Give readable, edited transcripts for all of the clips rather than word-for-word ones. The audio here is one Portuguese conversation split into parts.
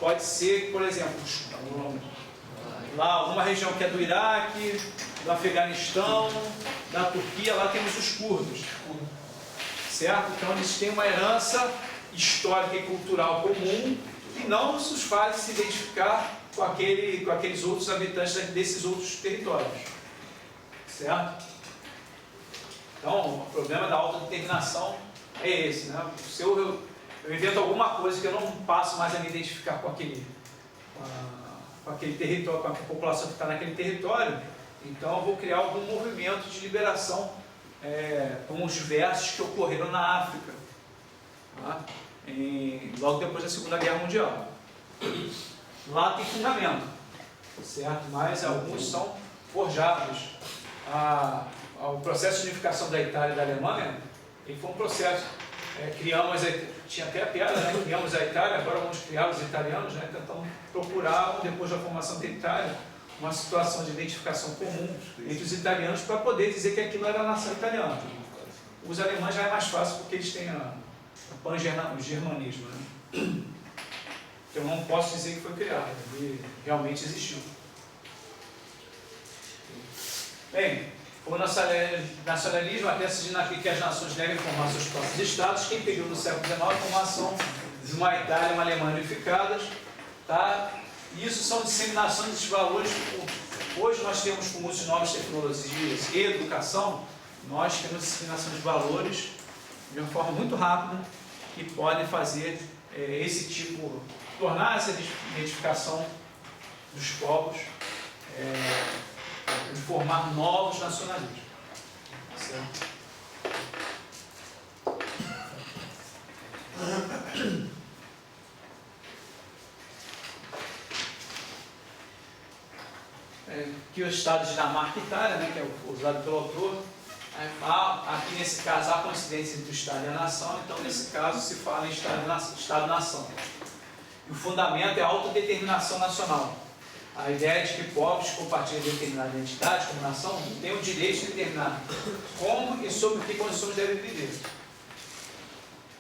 Pode ser, por exemplo, lá alguma região que é do Iraque, do Afeganistão, da Turquia, lá temos os curdos, certo? Então eles têm uma herança histórica e cultural comum e não os faz se identificar com aqueles outros habitantes desses outros territórios, certo? Então o problema da autodeterminação é esse, né? Se eu invento alguma coisa que eu não passo mais a me identificar com aquele território, com a população que está naquele território, então eu vou criar algum movimento de liberação, como os diversos que ocorreram na África, tá? Logo depois da Segunda Guerra Mundial. Lá tem fundamento, certo? Mas alguns são forjados. O processo de unificação da Itália e da Alemanha, ele foi um processo. Tinha até a piada, né? Criamos a Itália, agora vamos criar os italianos, né? Então procuravam, depois da formação da Itália, uma situação de identificação comum entre os italianos para poder dizer que aquilo era a nação italiana. Os alemães já é mais fácil porque eles têm o pan-germanismo, né? Eu não posso dizer que foi criado, ele realmente existiu. Bem, o nacionalismo, a crença de que as nações devem formar seus próprios estados, que impediu no século XIX a formação de uma Itália e uma Alemanha unificadas, tá? E isso são disseminações desses valores. Hoje nós temos, com muitas novas tecnologias e educação, nós temos disseminação de valores de uma forma muito rápida que podem fazer tornar essa identificação dos povos, de formar novos nacionalismos. Certo? Aqui o estado de Dinamarca e Itália, né, que é usado pelo autor. Aqui nesse caso há coincidência entre o Estado e a nação, então nesse caso se fala em Estado-nação. E o fundamento é a autodeterminação nacional. A ideia de que povos que compartilham determinada identidade como nação têm o direito de determinar como e sob que condições devem viver.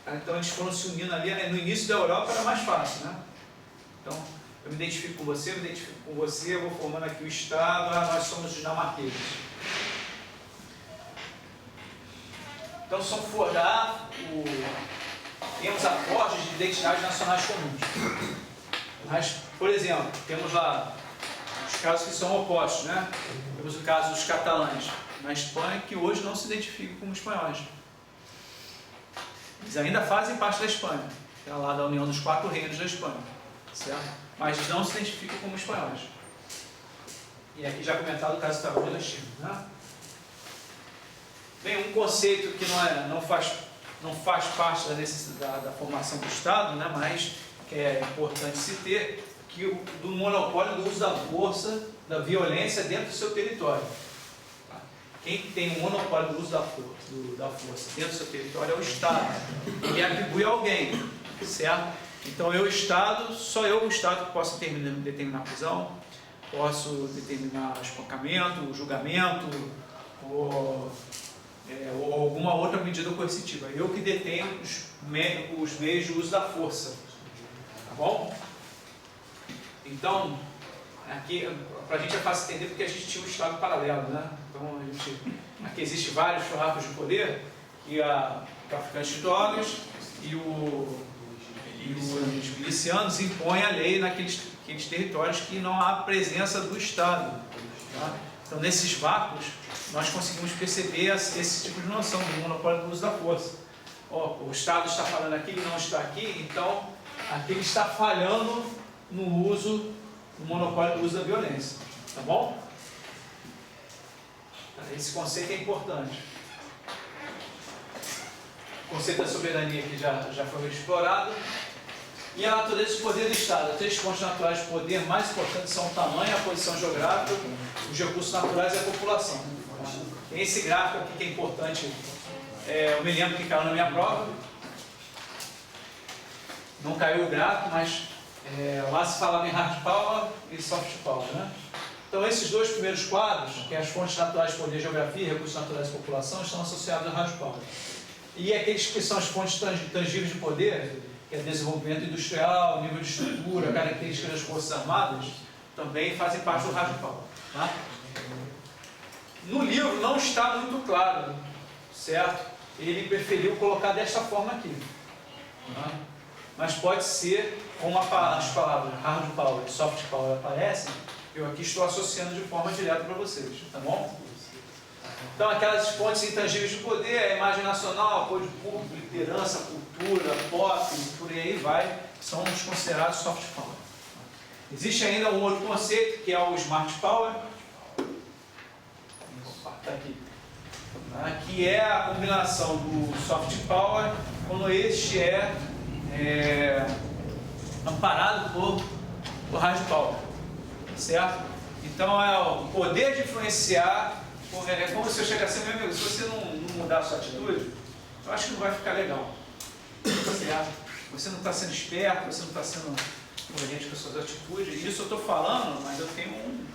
Então eles foram se unindo ali, né? No início da Europa era mais fácil, né? Então eu me identifico com você, eu vou formando aqui o Estado, nós somos dinamarqueses. Então temos acordos de identidades nacionais comuns. Mas, por exemplo, temos lá os casos que são opostos, né? Temos o caso dos catalães na Espanha, que hoje não se identificam como espanhóis. Eles ainda fazem parte da Espanha, que é lá da União dos Quatro Reinos da Espanha, certo? Mas não se identificam como espanhóis. E aqui já comentado o caso da Catalunha da China, né? Bem, um conceito que não faz parte da necessidade da formação do Estado, né? Mas que é importante se ter, do monopólio do uso da força, da violência dentro do seu território. Quem tem o monopólio do uso da força dentro do seu território é o Estado. Ele atribui a alguém, certo? Então só eu, o Estado, que posso determinar a prisão, posso determinar o espancamento, o julgamento, ou alguma outra medida coercitiva. Eu que detenho os meios de uso da força. Tá bom? Então, aqui, para a gente é fácil entender porque a gente tinha um Estado paralelo, né? Então, aqui existem vários forrados de poder, que o traficante de drogas e os milicianos impõem a lei naqueles territórios que não há presença do Estado. Tá? Então, nesses vácuos, nós conseguimos perceber esse tipo de noção do monopólio do uso da força. O Estado está falando aqui, ele não está aqui, então aqui ele está falhando no monopólio do uso da violência. Tá bom? Esse conceito é importante. O conceito da soberania que já foi explorado. E a natureza e poder do Estado. As três fontes naturais de poder mais importantes são o tamanho, a posição geográfica, os recursos naturais e a população. Tem esse gráfico aqui que é importante. Eu me lembro que caiu na minha prova. Não caiu o gráfico, mas lá se falava em hard power e soft power, né? Então esses dois primeiros quadros, que é as fontes naturais de poder, geografia, recursos naturais e população, estão associados a hard power. E aqueles que são as fontes tangíveis de poder, que é desenvolvimento industrial, nível de estrutura, características das Forças Armadas, também fazem parte do hard power. Tá? No livro não está muito claro, certo? Ele preferiu colocar desta forma aqui. Tá? Mas pode ser, como as palavras hard power e soft power aparecem, eu aqui estou associando de forma direta para vocês, tá bom? Então, aquelas fontes intangíveis de poder, a imagem nacional, apoio público, liderança, cultura, pop, por aí vai, são os considerados soft power. Existe ainda um outro conceito, que é o smart power. Opa, tá aqui. Que é a combinação do soft power, quando este é amparado por hard power. Certo? Então, é o poder de influenciar. É como se eu chegasse assim, meu amigo, se você não mudar a sua atitude, eu acho que não vai ficar legal. Certo? Você não está sendo esperto, você não está sendo coerente com as suas atitudes. Isso eu estou falando, mas eu tenho um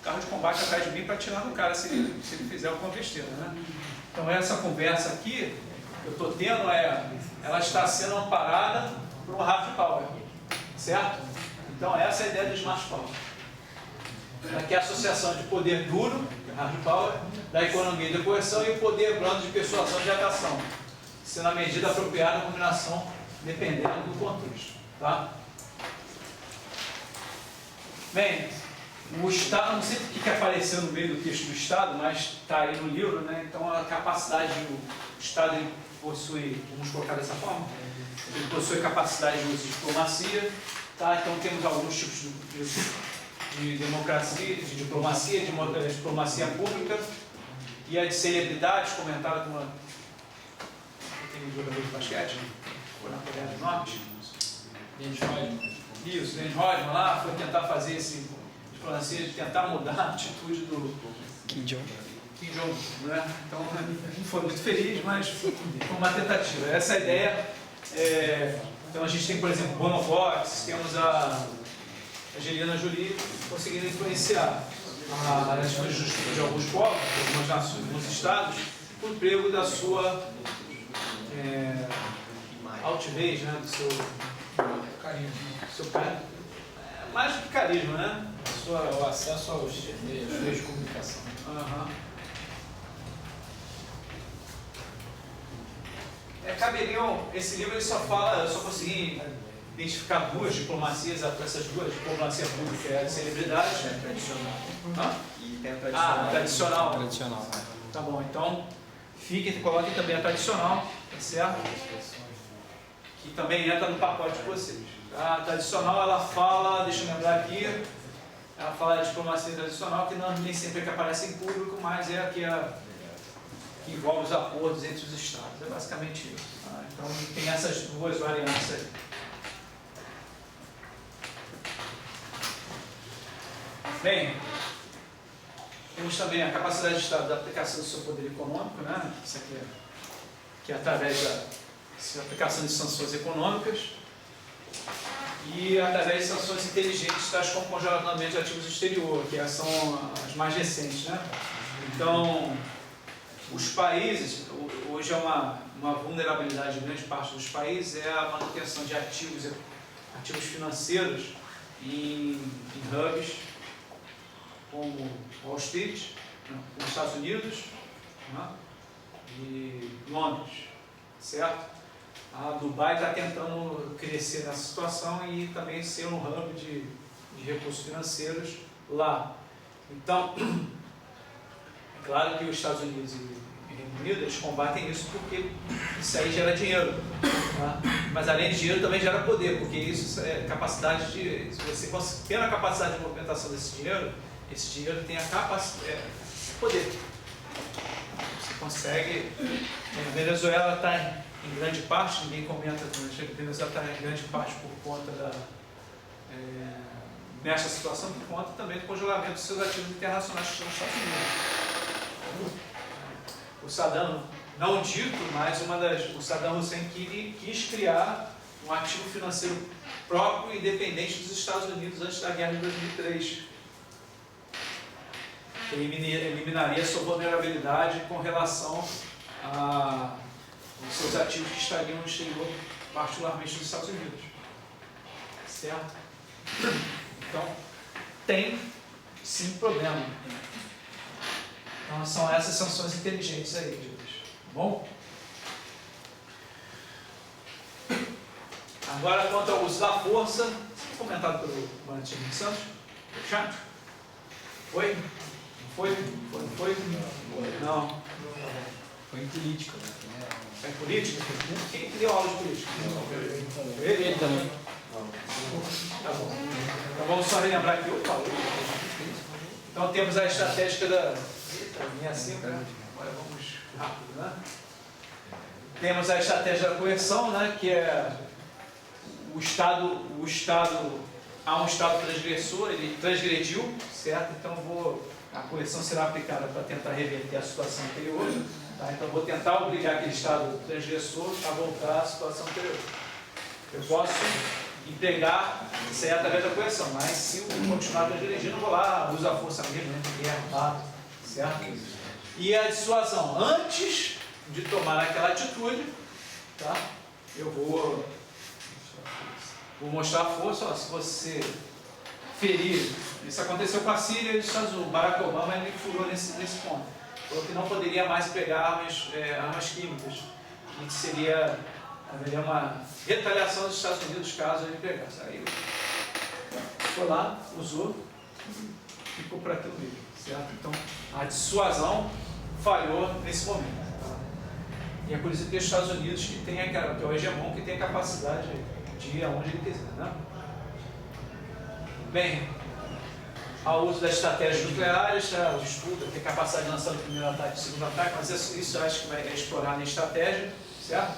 carro de combate atrás de mim para atirar no cara se ele fizer alguma besteira. Né? Então, essa conversa aqui que eu estou tendo, ela está sendo amparada por um hard power. Certo? Então, essa é a ideia do smart power. Aqui é a associação de poder duro, hard power, da economia e da coerção, e o poder blando de persuasão e de atração, sendo a medida apropriada a combinação dependendo do contexto. Tá? Bem, o Estado, não sei o que apareceu no meio do texto do Estado, mas está aí no livro, né? Então a capacidade do Estado ele possui, vamos colocar dessa forma, ele possui capacidade de uso de diplomacia, tá? Então temos alguns tipos de democracia, de diplomacia, de diplomacia pública, e a de celebridades, comentada com tem um jogador de basquete, foi na Coreia do Norte. Dennis Rodman. Isso, Dennis Rodman lá, foi tentar fazer esse diplomacia, de tentar mudar a atitude do Kim Jong. Kim Jong, né? Então, não foi muito feliz, mas foi uma tentativa. Essa ideia, então a gente tem, por exemplo, Bruno Fox, temos a Angelina Jolie conseguindo influenciar as atitudes de alguns povos, de algumas nações, alguns estados, o emprego da sua altivez, né? Do seu carisma. Mais do que carisma, né? O acesso aos meios de comunicação. Esse livro ele só fala, eu só consegui identificar duas diplomacias, essas duas, diplomacia pública e a celebridade. Tradicional. E tem a tradicional. Tradicional. Tá bom, então coloquem também a tradicional, tá certo? Que também entra no pacote de vocês. A tradicional, ela fala, deixa eu lembrar aqui, ela fala da diplomacia tradicional, que nem sempre é que aparece em público, mas é a que envolve os acordos entre os estados. É basicamente isso. Tá? Então tem essas duas variantes aí. Bem, temos também a capacidade de Estado da aplicação do seu poder econômico, né? Isso aqui que é através da aplicação de sanções econômicas e através de sanções inteligentes, tais como congelamento de ativos do exterior, que são as mais recentes, né? Então, os países, hoje é uma vulnerabilidade de grande parte dos países, é a manutenção de ativos financeiros em hubs como Wall Street, nos Estados Unidos, né? E Londres, certo? A Dubai está tentando crescer nessa situação e também ser um hub de recursos financeiros lá. Então, é claro que os Estados Unidos e Reino Unido eles combatem isso porque isso aí gera dinheiro, tá? Mas além de dinheiro também gera poder, porque isso é capacidade de, se você ter a capacidade de movimentação desse dinheiro, esse dinheiro tem a capacidade, poder. Você consegue. A Venezuela está em grande parte, ninguém comenta, a Venezuela está em grande parte por conta nesta situação, por conta também do congelamento dos seus ativos internacionais que estão nos Estados Unidos. O Saddam, não dito, mas o Saddam Hussein quis criar um ativo financeiro próprio e independente dos Estados Unidos antes da guerra de 2003. Que eliminaria a sua vulnerabilidade com relação aos seus ativos que estariam no exterior particularmente nos Estados Unidos. Certo? Então, tem sim problema. Então, são essas sanções inteligentes aí, Deus. Tá bom? Agora, quanto ao uso da força, comentado pelo Valentim Santos, chato? Foi? Não foi? Foi? Não. Foi em política, né? É política? Quem deu aula de política? Ele também. Tá bom. Então vamos só relembrar aqui o falei. Então temos a estratégia da. Minha assim, né? Agora vamos rápido, né? Temos a estratégia da coerção, né? Que é o Estado. Há um Estado transgressor, ele transgrediu, certo? Então a coerção será aplicada para tentar reverter a situação anterior. Tá? Então vou tentar obrigar aquele Estado transgressor a voltar à situação anterior. Eu posso empregar isso aí através da coerção, mas se eu continuar transgredindo, eu vou lá, uso a força mesmo, guerra, bato, certo? E a dissuasão, antes de tomar aquela atitude, tá? Eu vou mostrar a força, ó, se você ferir, isso aconteceu com a Síria e os Estados Unidos, o Barack Obama ele furou nesse ponto, falou que não poderia mais pegar armas químicas, e que haveria uma retaliação dos Estados Unidos caso ele pegasse. Aí foi lá, usou, ficou por aquilo mesmo, certo? Então a dissuasão falhou nesse momento. Tá? E é por isso que os Estados Unidos que é o hegemon que tem a capacidade de ir aonde ele quiser. Né? Bem, ao uso das estratégias nucleares, o estudo tem capacidade de lançar o primeiro ataque e o segundo ataque, mas isso eu acho que vai explorar na estratégia, certo?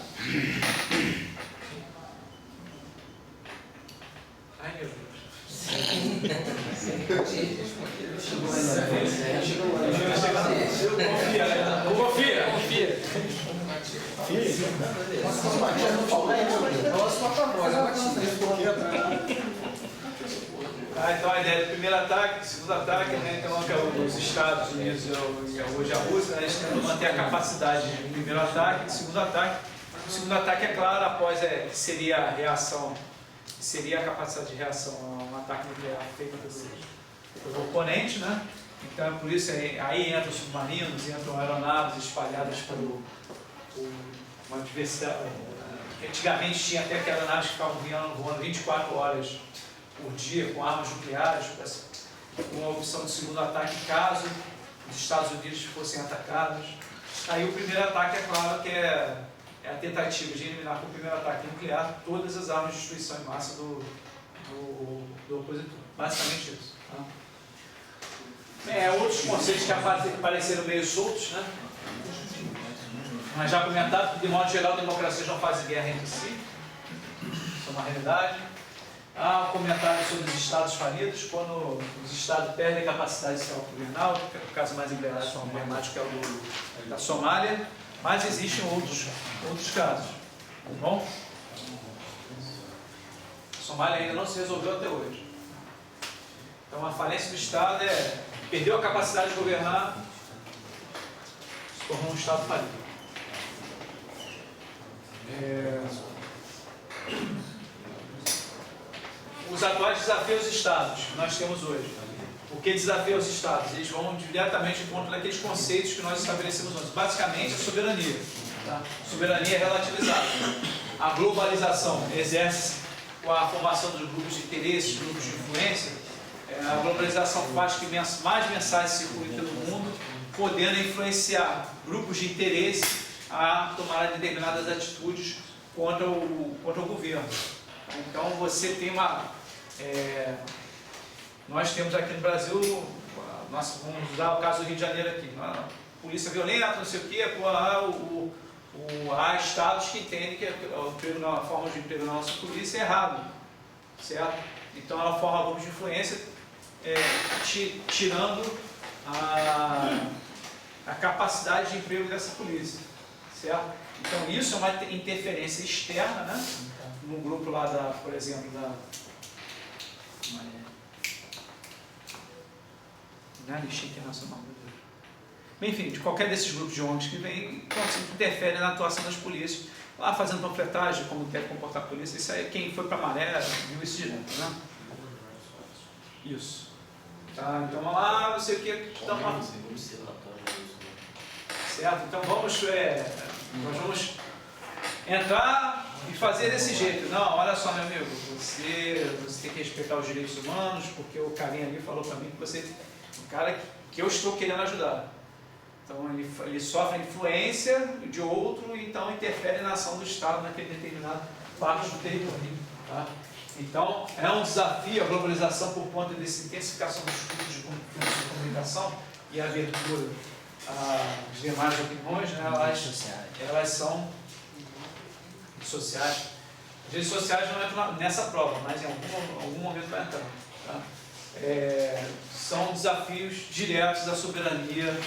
Ai meu Deus. Confia. Então a ideia do primeiro ataque, do segundo ataque, né? Então que os Estados Unidos e hoje a Rússia, né, eles tentam manter a capacidade de primeiro ataque, de segundo ataque. O segundo ataque, é claro, após que seria a reação, seria a capacidade de reação a um ataque nuclear feito pelo oponente, né? Então por isso aí entram submarinos, entram aeronaves espalhadas por uma diversidade. Antigamente tinha até aquelas naves que ficavam voando 24 horas por dia com armas nucleares, com a opção de segundo ataque caso os Estados Unidos fossem atacados. Aí o primeiro ataque, é claro, que é a tentativa de eliminar com o primeiro ataque nuclear todas as armas de destruição em massa do opositor. Basicamente isso. Tá? Outros conceitos que apareceram meio soltos, né? Mas já comentado que, de modo geral, democracias não fazem guerra entre si. Isso é uma realidade. Há um comentário sobre os estados falidos, quando os estados perdem a capacidade de se autogovernar, o caso mais emblemático é o da Somália, mas existem outros casos. Tá bom? A Somália ainda não se resolveu até hoje. Então a falência do Estado perdeu a capacidade de governar, se tornou um Estado falido. Os atuais desafios aos Estados que nós temos hoje. O que desafia os Estados? Eles vão diretamente contra aqueles conceitos que nós estabelecemos antes. Basicamente, a soberania. Tá? Soberania é relativizada. A globalização exerce com a formação dos grupos de interesses, grupos de influência. A globalização faz que mais mensagens circulem pelo mundo, podendo influenciar grupos de interesse a tomar determinadas atitudes contra o governo. Então você tem nós temos aqui no Brasil, vamos usar o caso do Rio de Janeiro aqui, polícia violenta, não sei o quê, há estados que entendem que a forma de emprego da nossa polícia é errado, certo? Então ela forma grupos de influência, tirando a capacidade de emprego dessa polícia, certo? Então isso é uma interferência externa, né? No grupo lá por exemplo, não é Anistia Internacional, enfim, de qualquer desses grupos de ONGs que vem, então, interfere na atuação das polícias. lá fazendo panfletagem, como deve comportar a polícia. Isso aí, quem foi para Maré viu isso direto, né? Isso. Tá, então vamos lá, não sei o que. Certo? Então vamos, nós vamos entrar e fazer desse jeito. Não, olha só, meu amigo, você tem que respeitar os direitos humanos, porque o carinha ali falou para mim que você é um cara que eu estou querendo ajudar. Então ele sofre a influência de outro, então interfere na ação do Estado naquele determinado parte do território. Tá? Então é um desafio a globalização por conta dessa intensificação dos fluxos de comunicação e a abertura às demais opiniões, né? Elas são sociais. As redes sociais não entram nessa prova, mas em algum momento vai entrar. Tá? São desafios diretos à soberania,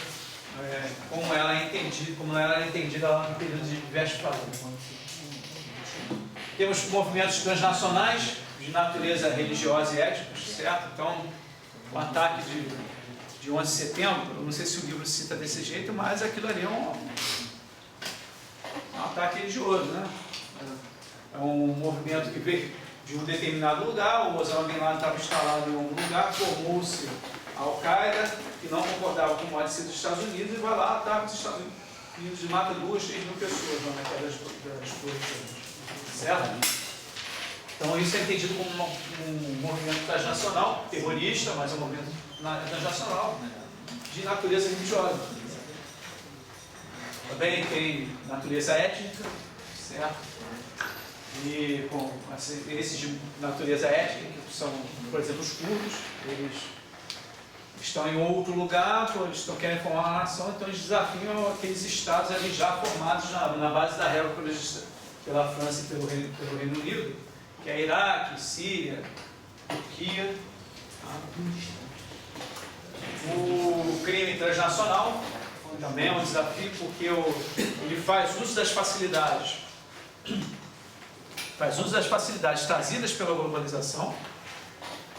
como ela é entendida lá no período de Westphalia. Temos movimentos transnacionais de natureza religiosa e étnica, certo? Então, o ataque de 11 de setembro, não sei se o livro cita desse jeito, mas aquilo ali é um ataque religioso, né? É um movimento que veio de um determinado lugar, o Osama Bin Laden estava instalado em algum lugar, formou-se a Al-Qaeda, que não concordava com o modo de ser dos Estados Unidos, e vai lá, ataca os Estados Unidos e mata 2, 3 mil pessoas na queda das torres. Certo? Então isso é entendido como um movimento transnacional, terrorista, mas é um movimento transnacional de natureza religiosa. Também tem natureza étnica, certo? E esses de natureza étnica, que são, por exemplo, os curdos, eles estão em outro lugar, eles querem formar uma nação, então eles desafiam aqueles estados ali já formados na base da regra pela França e pelo Reino Unido, que é Iraque, Síria, Turquia. O crime transnacional também é um desafio, porque ele faz uso das facilidades trazidas pela globalização,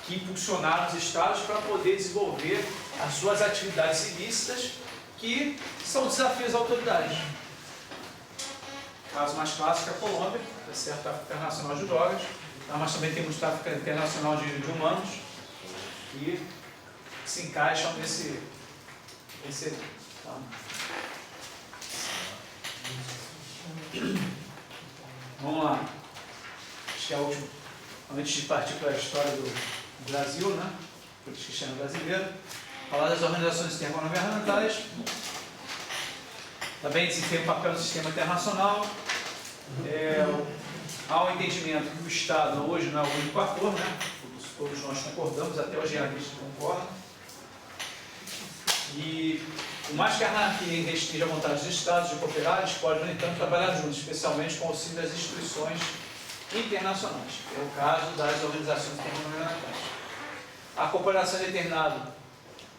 que impulsionaram os estados para poder desenvolver as suas atividades ilícitas, que são desafios à autoridade. O caso mais clássico é a Colômbia, tá certo? Tráfico internacional de drogas, mas também temos tráfico internacional de humanos, que se encaixam nesse tá? Vamos lá. Acho que é a última. Antes de partir para a história do Brasil, né? Política externa brasileira, falar das organizações intergovernamentais, também desempenha um papel no sistema internacional. Há um entendimento que o Estado hoje não é o único ator, né? Todos nós concordamos, até os jornalistas concordam. E o mais que a anarquia restringe a vontade dos Estados de cooperar, eles podem, no entanto, trabalhar juntos, especialmente com o auxílio das instituições internacionais, que é o caso das organizações intergovernamentais. A cooperação é determinada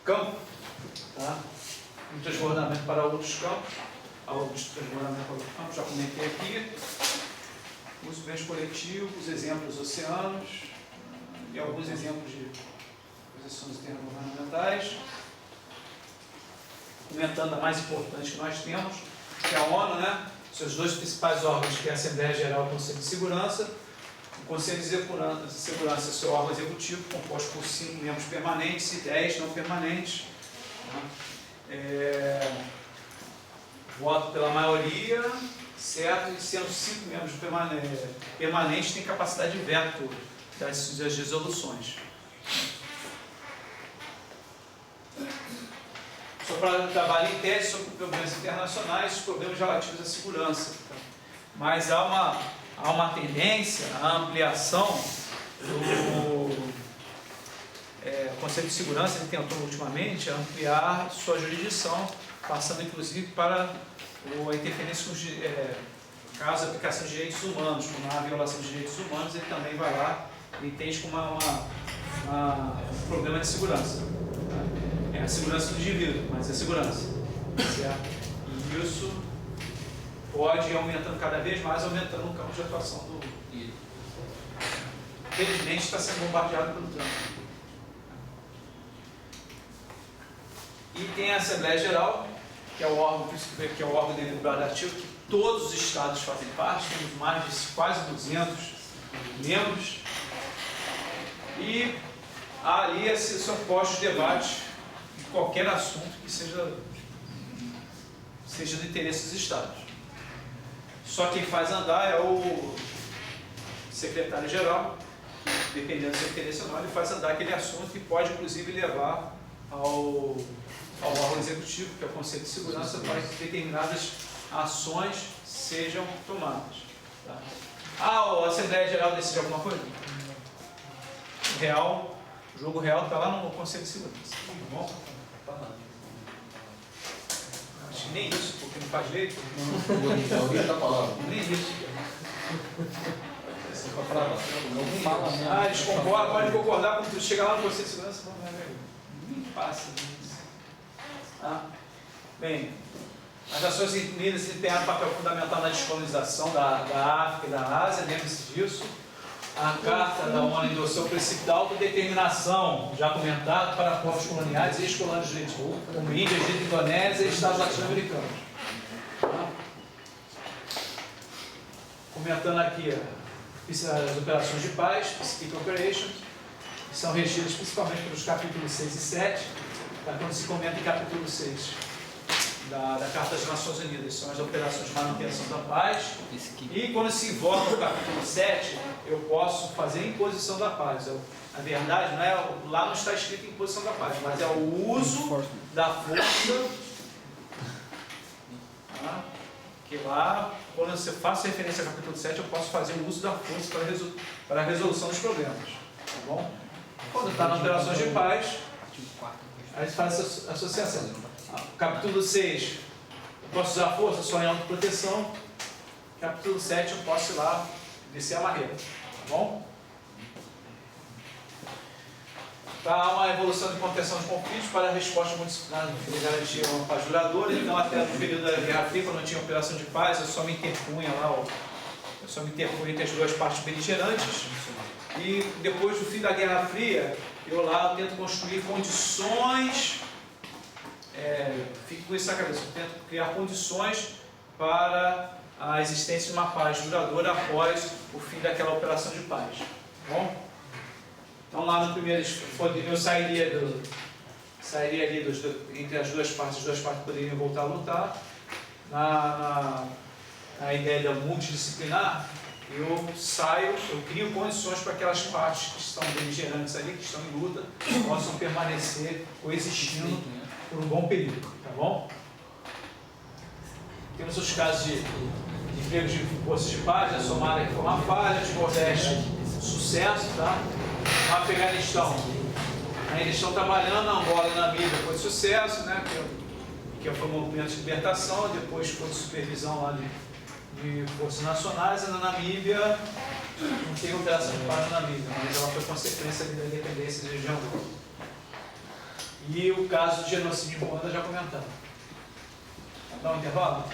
campo, tá? Um transbordamento para outros campos, já comentei aqui, os bens coletivos, exemplos oceanos e alguns exemplos de organizações intergovernamentais. Comentando a mais importante que nós temos, que é a ONU, né? Seus dois principais órgãos, que é a Assembleia Geral e o Conselho de Segurança. O Conselho de Segurança é seu órgão executivo, composto por 5 membros permanentes e 10 não permanentes. Voto pela maioria, certo? E sendo 5 membros permanentes, tem capacidade de veto das resoluções. Só para trabalhar em tese sobre problemas internacionais, problemas relativos à segurança. Mas há uma tendência à ampliação do Conselho de Segurança, ele tentou ultimamente ampliar sua jurisdição, passando inclusive para a interferência com caso de aplicação de direitos humanos, como há violação de direitos humanos, ele também vai lá e entende como um problema de segurança. É a segurança do indivíduo, mas é segurança. Certo? E isso pode ir aumentando cada vez mais, aumentando o campo de atuação do. Felizmente está sendo bombardeado pelo Trump. E tem a Assembleia Geral, que é o órgão deliberativo, que todos os estados fazem parte, temos mais de quase 200 membros, e ali são postos debates de qualquer assunto que seja do interesse dos estados. Só quem faz andar é o secretário-geral, dependendo do seu interesse ou não, ele faz andar aquele assunto e pode, inclusive, levar ao órgão executivo, que é o Conselho de Segurança, para que determinadas ações sejam tomadas. Tá? A Assembleia Geral decide alguma coisa? O jogo real está lá no Conselho de Segurança. Tá bom? Acho que nem isso, porque não faz jeito. Alguém está falando. Nem isso. Não fala mesmo. Eles concordam, podem concordar com tudo. Chega lá no Conselho de Segurança, nem passa nisso. Tá? Bem, as Nações Unidas desempenharam um papel fundamental na descolonização da África e da Ásia, lembre-se disso. A Carta da ONU endossou o princípio da autodeterminação, já comentado, para povos coloniais e ex-colônias de como Índia, Egito, Indonésia e Estados latino-americanos. Tá? Comentando aqui as operações de paz, Peacekeeping Operations, que são regidas principalmente pelos capítulos 6 e 7, tá? Quando se comenta em capítulo 6 da Carta das Nações Unidas, são as operações de manutenção da paz, e quando se invoca o capítulo 7, eu posso fazer a imposição da paz. Na verdade, não é, lá não está escrito imposição da paz, mas é o uso da força, tá? Que lá, quando você faz referência ao capítulo 7, eu posso fazer o uso da força para a resolução dos problemas. Tá bom? Quando está nas operações de paz, a gente faz essa associação. Capítulo 6, eu posso usar a força só em autoproteção. Capítulo 7, eu posso ir lá descer a barreira. Tá bom? Há uma evolução de contenção de conflitos para a resposta multidisciplinar de garantir uma paz duradoura. Então, até no período da Guerra Fria, quando não tinha operação de paz, eu só me interpunha entre as duas partes beligerantes. E depois do fim da Guerra Fria, eu tento construir condições, fique com isso na cabeça, eu tento criar condições para a existência de uma paz duradoura após o fim daquela operação de paz. Tá bom? Então lá no primeiro, eu sairia ali entre as duas partes poderiam voltar a lutar. Na ideia da multidisciplinar, eu crio condições para aquelas partes que estão beligerantes ali, que estão em luta, possam permanecer coexistindo por um bom período, tá bom? Temos os casos de empregos de forças de paz, a Somália que foi uma falha, Timor-Leste, sucesso, tá? No Afeganistão, ainda estão trabalhando, na Angola e na Namíbia foi de sucesso, né? Que foi um movimento de libertação, depois foi de supervisão lá de forças nacionais, e na Namíbia não tem operação de paz na Namíbia, mas ela foi consequência da independência da região. E o caso de genocídio em Ruanda já comentado. Dá um intervalo?